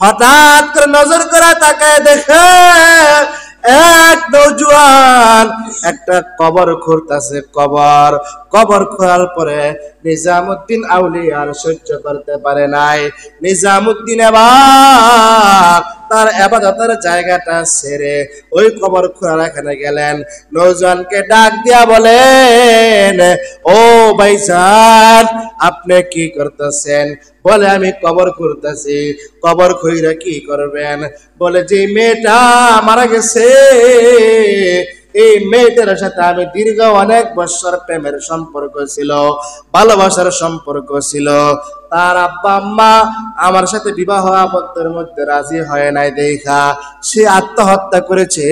হঠাৎ করে নজর করে তাকায় দেখে এক নওজোয়ান একটা কবর খুঁড়তেছে। কবর খোঁড়ার পরে নিজামুদ্দিন আউলিয়ার সহ্য করতে পারে নাই। নিজামুদ্দিন এবার তার ইবাদতের জায়গাটা ছেড়ে ওই কবর খোঁড়ার এখানে গেলেন। নওজোয়ানকে ডাক দিয়া বলেন, ও ভাইজান, আপনি কি করতেছেন? বলে, আমি কবর খুঁড়তেছি। কবর খুঁড়ে কি করবেন? বলে, যে মেয়েটা মারা গেছে এই মেয়েটার সাথে আমি দীর্ঘ অনেক বছর প্রেমের সম্পর্ক ছিল, ভালোবাসার সম্পর্ক ছিল। তার আব্বা আম্মা আমার সাথে বিবাহ আবদ্ধের মধ্যে রাজি হয় নাই দেখা সে আত্মহত্যা করেছে,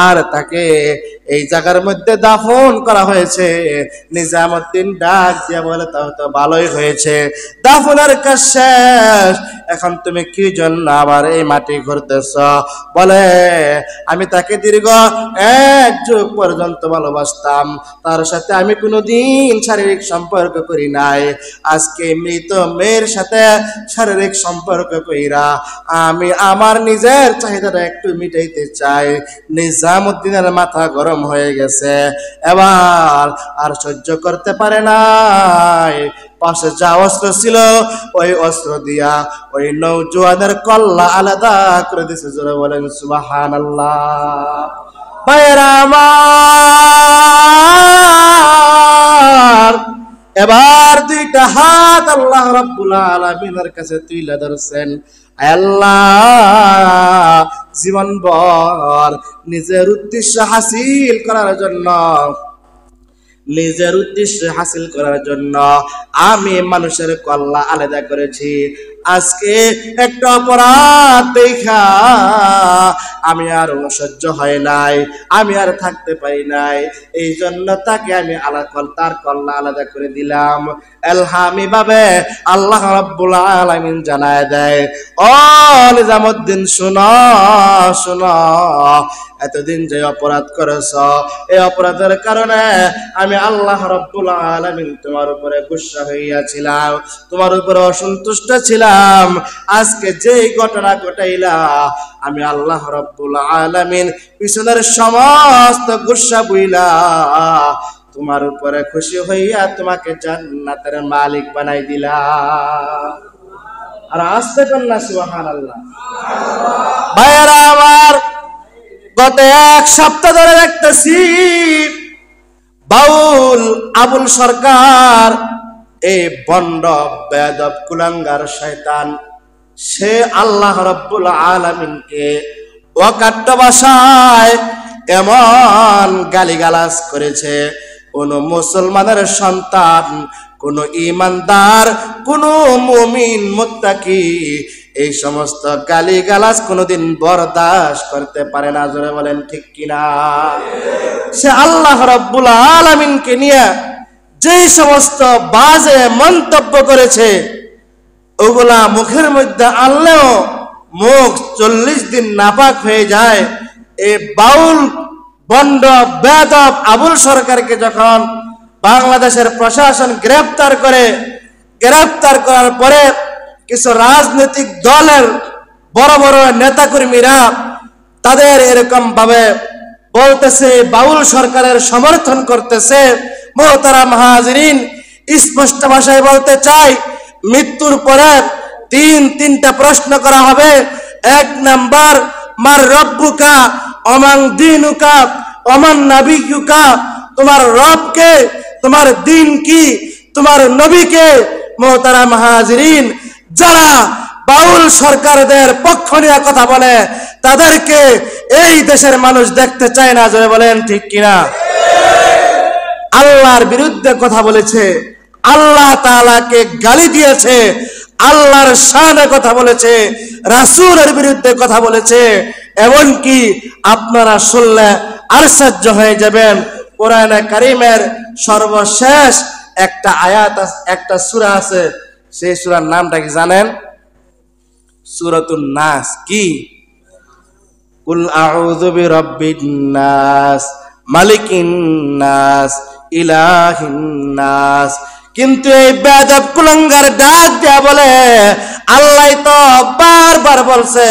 আর তাকে এই জায়গার মধ্যে দাফন করা হয়েছে। নিজামুদ্দিন ডাক দিয়ে বলে, তাহলে তো ভালোই হয়েছে, দাফনের কাজ শেষ, এখন তুমি কি জন্য আবার এই মাটি ঘুরতেছ? বলে, আমি তাকে দীর্ঘ 1 যুগ পর্যন্ত ভালোবাসতাম, তার সাথে আমি কোনোদিন শারীরিক সম্পর্ক করি নাই। আজকে মৃত মেয়ের সাথে শারীরিক সম্পর্ক কইরা আমি আমার নিজের চাহিদাটা একটু মিটাইতে চাই। নিজামুদ্দিনের মাথা গরম হয়ে গেছে, এবার আর সহ্য করতে পারে নাই। পাশে যা অস্ত্র ছিল ওই অস্ত্র দিয়া ওই নওজোয়ানের কল্লা আলাদা করে দিয়েছে। জোরে বলেন সুবহানাল্লাহ। ভাইরা আমার, এবার 2টা হাত আল্লাহ রাব্বুল আলামিনের কাছে তুলে ধরছেন। আল্লাহ জীবনভর নিজের উদ্দেশ্য হাসিল করার জন্য আমি মানুষের কল্লা আলাদা করেছি। আজকে একটা অপরাধ দেখা আমি আর সহ্য হয় নাই, আমি আর থাকতে পারি নাই, এই জন্য তাকে আমি তার কল্লা আলাদা করে দিলাম। এলহামি ভাবে আল্লাহ রাব্বুল আলামিন জানায় দেয়, ও নিজামুদ্দিন, শোনো, এতদিন যে অপরাধ করেছ, এই অপরাধের কারণে আমি আল্লাহ রাব্বুল আলামিন তোমার উপরে গুসা হইয়াছিলাম, তোমার উপরে অসন্তুষ্ট ছিলাম। আজকে যেই ঘটনা ঘটাইলা, আমি আল্লাহ রাব্বুল আলামিন পিছনের সমস্ত গুসা বুইলা তোমার উপরে খুশি হইয়া তোমাকে জান্নাতের মালিক বানাই দিলাম। আর আস্তে কন্যা সুবহানাল্লাহ। ভাইরা আমার, গত 1 সপ্তাহ ধরে দেখতেছি বাউল আবুল সরকার, এই বন্ড বেয়াদব কুলাঙ্গার শয়তান, সে আল্লাহ রাব্বুল আলামিনকে অকাট্য ভাষায় এমন গালিগালাজ করেছে, কোন মুসলমানের সন্তান, কোন ঈমানদার, কোন মুমিন মুত্তাকি এই সমস্ত গালিগালাজ কোনোদিন বরদাস্ত করতে পারে না। জোরে বলেন ঠিক কিনা? সে আল্লাহ রাব্বুল আলামিনকে নিয়ে যেই সমস্ত বাজে মন্তব্য করেছে, ওগুলা মুখের মধ্যে আনলেও মুখ 40 দিন নাপাক হয়ে যায়। এই বাউল বন্ড বেয়াদব আবুল সরকারকে যখন বাংলাদেশের প্রশাসন গ্রেফতার করার পরে কিছু রাজনৈতিক দলের বড় বড় নেতাকর্মীরা তাদের এরকম ভাবে বলতেছে, বাউল সরকারের সমর্থন করতেছে। মুহতারাম হাজিরিন, স্পষ্ট ভাষায় বলতে চাই, মৃত্যুর পরে 3টা প্রশ্ন করা হবে। 1 নাম্বার, মার রব্বুকা ওমান দীনুকা ওমান নাবিয়ুকা, তোমার রবকে, তোমার দিন কি, তোমার নবীকে। মুহতারাম হাজিরিন, যারা বাউল সরকারদের পক্ষ নিয়ে কথা বলে তাদেরকে এই দেশের মানুষ দেখতে চায় না। জোরে বলেন ঠিক কিনা? আল্লাহর বিরুদ্ধে কথা বলেছে, আল্লাহ তাআলাকে গালি দিয়েছে, আল্লাহর শানে কথা বলেছে, রাসূলের বিরুদ্ধে কথা বলেছে। এমনকি আপনারা শুনলে আশ্চর্য হয়ে যাবেন, কোরআনে কারীমের সর্বশেষ একটা আয়াত, একটা সূরা আছে, সেই সূরার নামটা কি জানেন? সূরাতুন নাস। কি? কুল আউযু বিরাব্বিন নাস মালিকিন নাস ইলাহিন নাস। কিন্তু এই বেয়াদব কুলাঙ্গার ডাক দেয়া বলে, আল্লাহ তো বারবার বলছে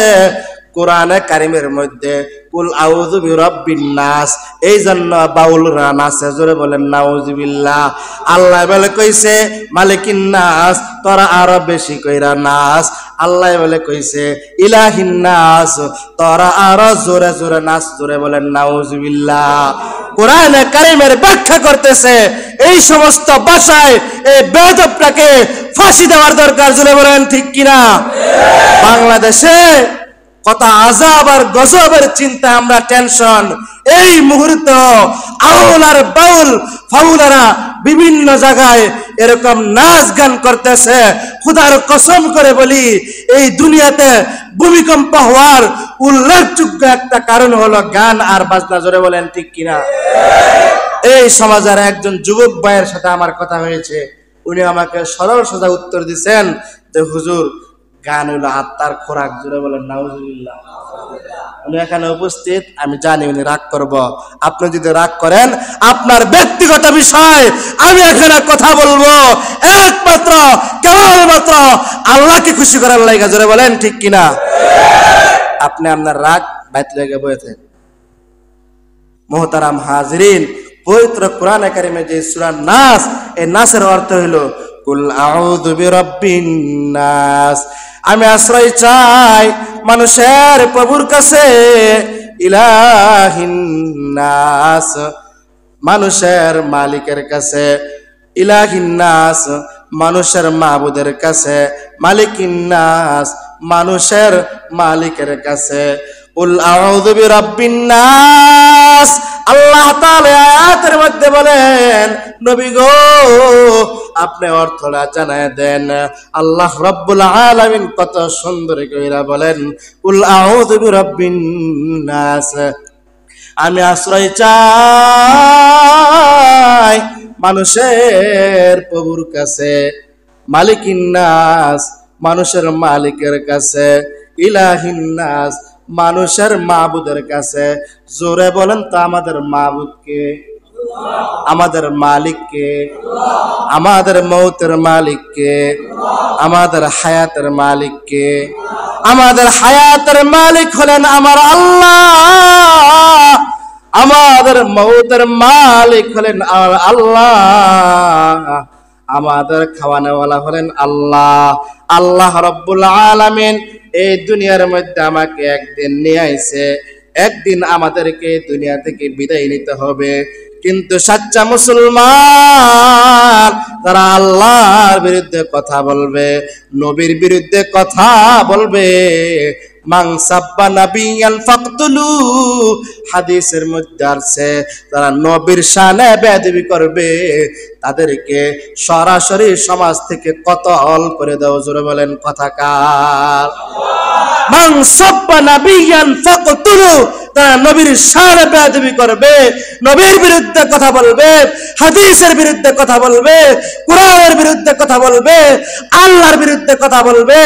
কোরআনে কারিমের মধ্যে কুল আউযু বিরাব্বিন নাস, এই জন্য বাউলরা নাচে, জোরে বলেন নাউজুবিল্লাহ। আল্লাহ বলে কইছে মালিকিন নাস, তোরা আরো বেশি কইরা নাচ। আল্লাহ বলে কইছে ইলাহিন নাস, তোরা আরো জোরে জোরে নাচ, জোরে বলেন নাউজুবিল্লাহ। কোরআনে কারিমের ব্যাখ্যা করতেছে এই সমস্ত ভাষায় এই বেয়াদবটাকে ফাঁসি দেওয়ার দরকার, জোরে বলেন ঠিক কিনা? বাংলাদেশে কত আযাব আর গজবের চিন্তা, আমরা টেনশন। এই মুহূর্তে আউল আর বাউল ফাউলারা বিভিন্ন জায়গায় এরকম নাচ গান করতেছে। খোদার কসম করে বলি, এই দুনিয়াতে ভূমিকম্প হওয়ার উল্লেখযোগ্য একটা কারণ হলো গান আর বাজনা, জোরে বলেন ঠিক কিনা? এই সমাজের একজন যুবক ভাইয়ের সাথে আমার কথা হয়েছে, উনি আমাকে সরল সোজা উত্তর দিচ্ছেন যে হুজুর, গান হইলো আত্মার খোরাক, জোরে বলেন নাউজুবিল্লাহ। উনি এখানে উপস্থিত, আমি জানি উনি রাগ করব। আপনি যদি রাগ করেন আপনার ব্যক্তিগত বিষয়, আমি এখানে কথা বলবো একমাত্র কেবলমাত্র আল্লাহকে খুশি করার লাগা, জোরে বলেন ঠিক কিনা? আপনি আপনার রাগ বাইত লেগে বইতেন। মুহতারাম হাজিরিন, পবিত্র কোরআনে কারিমে যে সূরা নাস, এই নাসের অর্থ হইলো কুল আউযু বিরাব্বিন নাস, আমি আশ্রয় চাই মানুষের প্রভুর কাছে, ইলাহিন নাস, মানুষের মালিকের কাছে, ইলাহিন নাস, মানুষের মাবুদের কাছে, মালিকিন নাস, মানুষের মালিকের কাছে। কুল আউযু বিরাব্বিন নাস, আল্লাহ তাআলা আয়াতের মধ্যে বলেন নবী গো আপনি অর্থটা জানায় দেন। আল্লাহ রাব্বুল আলামিন কত সুন্দর কইরা বলেন কুল আউযু বিরাব্বিন নাস, আমি আশ্রয় চাই মানুষের প্রভুর কাছে, মালিকিন নাস, মানুষের মালিকের কাছে, ইলাহিন নাস, মানুষের মাবুদের কাছে। জোরে বলেন তো আমাদের মাবুদকে, আমাদের মালিককে, আমাদের মৌতের মালিককে, আমাদের হায়াতের মালিককে। আমাদের হায়াতের মালিক হলেন আমার আল্লাহ, আমাদের মৌতের মালিক হলেন আমার আল্লাহ, আমাদের খাওয়ানোওয়ালা হলেন আল্লাহ। আল্লাহ রাব্বুল আলামিন এই দুনিয়ার মধ্যে আমাকে একদিন নিয়ে আইছে, একদিন আমাদেরকে দুনিয়া থেকে বিদায় নিতে হবে। কিন্তু সাচ্চা মুসলমান তারা আল্লাহর বিরুদ্ধে কথা বলবে, নবীর বিরুদ্ধে কথা বলবে। মান সাব্বা নাবিয়ান ফাকতুলু, হাদিসের মধ্যে আছে তারা নবীর শানে বেয়াদবি করবে, তাদেরকে সরাসরি সমাজ থেকে কতল করে দাও। জোরে বলেন কথাকার। মান সাব্বা নাবিয়ান ফাকতুলু, তারা নবীর শানে বেয়াদবি করবে, নবীর বিরুদ্ধে কথা বলবে, হাদিসের বিরুদ্ধে কথা বলবে, কোরআনের বিরুদ্ধে কথা বলবে, আল্লাহর বিরুদ্ধে কথা বলবে,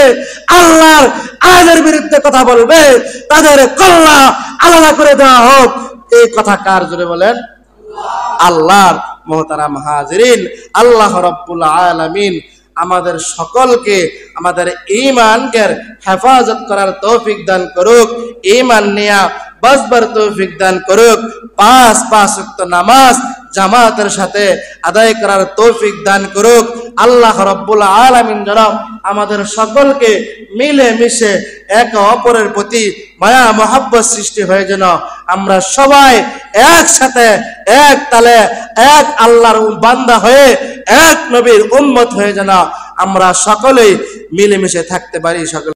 আল্লাহর আইনের বিরুদ্ধে কথা বলবে, তাদের কল্লা আলাদা করে দেওয়া হোক। এই কথা কার? জোরে বলেন আল্লাহর। মুহতারাম হাজিরিন, আল্লাহ রাব্বুল আলামিন আমাদের সকলকে আমাদের ঈমানকে হেফাজত করার তৌফিক দান করুক, ঈমান নিয়া বাঁচবার তৌফিক দান করুক, পাঁচ ওয়াক্ত নামাজ জামাতের সাথে আদায় করার তৌফিক দান করুক। আল্লাহ রাব্বুল আলামিন যেন আমাদের সকলকে মিলে মিশে একে অপরের প্রতি মায়া মহব্বত সৃষ্টি হয়ে যেন আমরা সবাই একসাথে এক তালে এক আল্লাহর বান্দা হয়ে এক নবীর উম্মত হয়ে যেন আমরা সকলেই মিলেমিশে থাকতে পারি। সকল